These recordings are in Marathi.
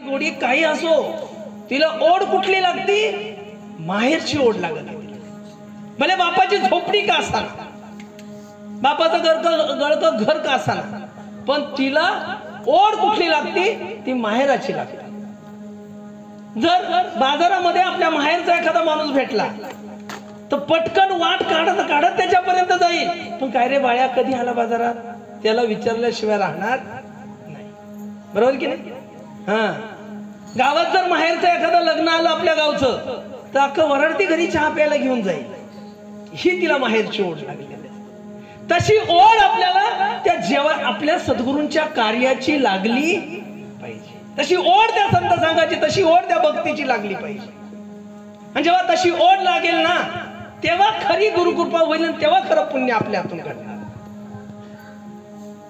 गोडी काही असो, तिला ओढ कुठली लागती? माहेरची ओढ लागत. भले बापाची झोपडी का असताना, बापाचं गळतं घर का असताना, पण तिला ओढ कुठली लागती? ती माहेराची लागते. जर बाजारामध्ये आपल्या माहेरचा एखादा माणूस भेटला तर पटकन वाट काढत काढत त्याच्यापर्यंत जाईल. पण काय रे बाळ्या, कधी आला बाजारात? त्याला विचारल्याशिवाय राहणार नाही. बरोबर की नाही? हा, गावात जर माहेरचं एखादं लग्न आलं आपल्या गावचं, तर अख्खं वरडती घरी चहा प्यायला घेऊन जाईल. ही तिला माहेरची ओढ लागलेली. तशी ओढ आपल्याला त्या जेव्हा आपल्या सद्गुरूंच्या कार्याची लागली पाहिजे, तशी ओढ त्या संत सांगायची, तशी ओढ त्या भक्तीची लागली पाहिजे. आणि जेव्हा तशी ओढ लागेल ना, तेव्हा खरी गुरुकृपा होईल, तेव्हा खरं पुण्य आपल्या हातून घडणार.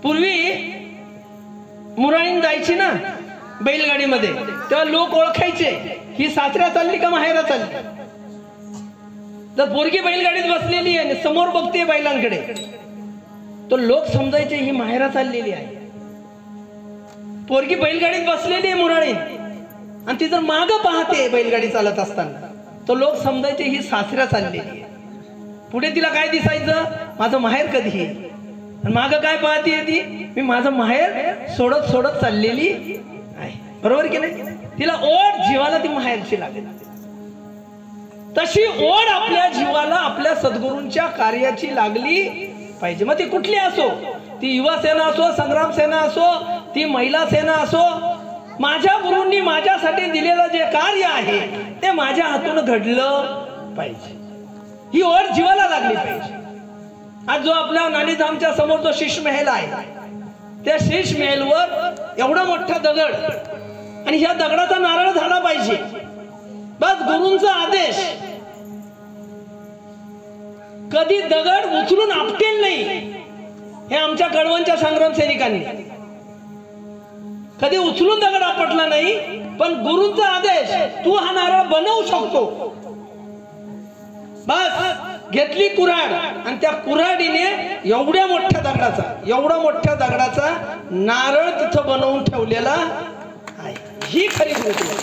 पूर्वी मुराळीन जायची ना बैलगाडीमध्ये, तेव्हा लोक ओळखायचे ही सासऱ्या चालली का माहेरा चालली. जर पोरगी बैलगाडीत बसलेली आहे, समोर बघते बैलांकडे, तो लोक समजायचे ही माहेरा चाललेली आहे. पोरगी बैलगाडीत बसलेली आहे मुराळीत, आणि ती जर माग पाहते बैलगाडी चालत असताना, तो लोक समजायचे ही सासऱ्या चाललेली आहे. पुढे तिला काय दिसायचं? माझं माहेर कधी येईल. आणि माग काय पाहते ती? मी माझं माहेर सोडत सोडत चाललेली आहे. बरोबर की नाही? तिला ओढ जीवाला ती माहेरची लागेल. तशी ओढ आपल्या जीवाला आपल्या सद्गुरूंच्या कार्याची लागली पाहिजे. मग ती कुठली असो, ती युवा सेना असो, संग्राम सेना असो, ती महिला सेना असो, माझ्या गुरूंनी माझ्यासाठी दिलेलं जे कार्य आहे ते माझ्या हातून घडलं पाहिजे. ही ओढ जीवाला लागली पाहिजे. आज जो आपल्या नाणीधामच्या समोर जो शीश महल आहे, त्या शीश महलवर एवढा मोठा दगड, आणि ह्या दगडाचा नारळ झाला पाहिजे. बस गुरूंचा आदेश. कधी दगड उचलून आपटेल नाही, हे आमच्या कळवणच्या संग्राम सैनिकांनी कधी उचलून दगड आपटला नाही. पण गुरूंचा आदेश, तू हा नारळ बनवू शकतो. बस घेतली कुऱ्हाड, आणि त्या कुऱ्हाडीने एवढ्या मोठ्या दगडाचा नारळ तिथं बनवून ठेवलेला आहे. ही खरी गुरुकृपा,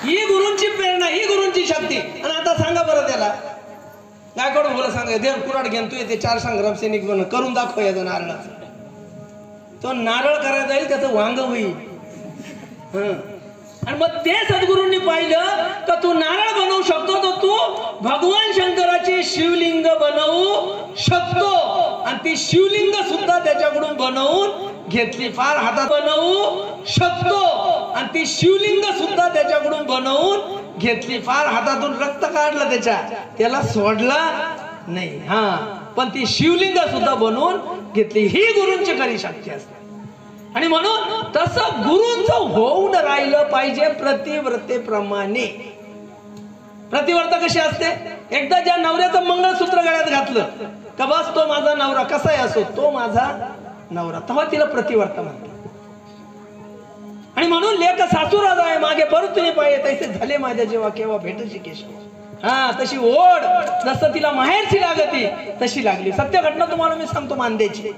ही गुरूंची प्रेरणा, ही गुरूंची शक्ती. आणि आता सांगा बरं, त्याला काय करून बोला सांगा, देव कुऱ्हाड घेऊन तू येते 4 संग्राम सैनिक बनून करून दाखव याचा नारळाचा. तो नारळ करायला जाईल, त्याचं वांग होईल. आणि मग ते सद्गुरूंनी पाहिलं का तू नारळ बनवू शकतो, तर तू भगवान शंकराची शिवलिंग बनवू शकतो. आणि ती शिवलिंग सुद्धा त्याच्याकडून बनवून घेतली. फार हातात बनवू शकतो, आणि ती शिवलिंग सुद्धा त्याच्याकडून बनवून घेतली. फार हातातून रक्त काढलं त्याला सोडला नाही. हा, पण ती शिवलिंग सुद्धा बनवून घेतली. ही गुरूंची खरी शक्ती असते. आणि म्हणून तसं गुरूंचं होऊन राहिलं पाहिजे प्रतिव्रतेप्रमाणे. प्रतिव्रता कशी असते? एकदा ज्या नवऱ्याचं मंगळसूत्र गळ्यात घातलं का बस तो माझा नवरा, कसाही असो तो माझा नवरा, तेव्हा तिला प्रतिव्रता म्हणतात. आणि म्हणून लेक सासू राजा आहे मागे परत तुम्ही पाहिजे, तैसे झाले माझ्या जेव्हा केव्हा भेटूची केशव. हा, तशी ओढ जसं तिला माहेरची लागती तशी लागली. सत्य घटना तुम्हाला मी सांगतो मानदेची.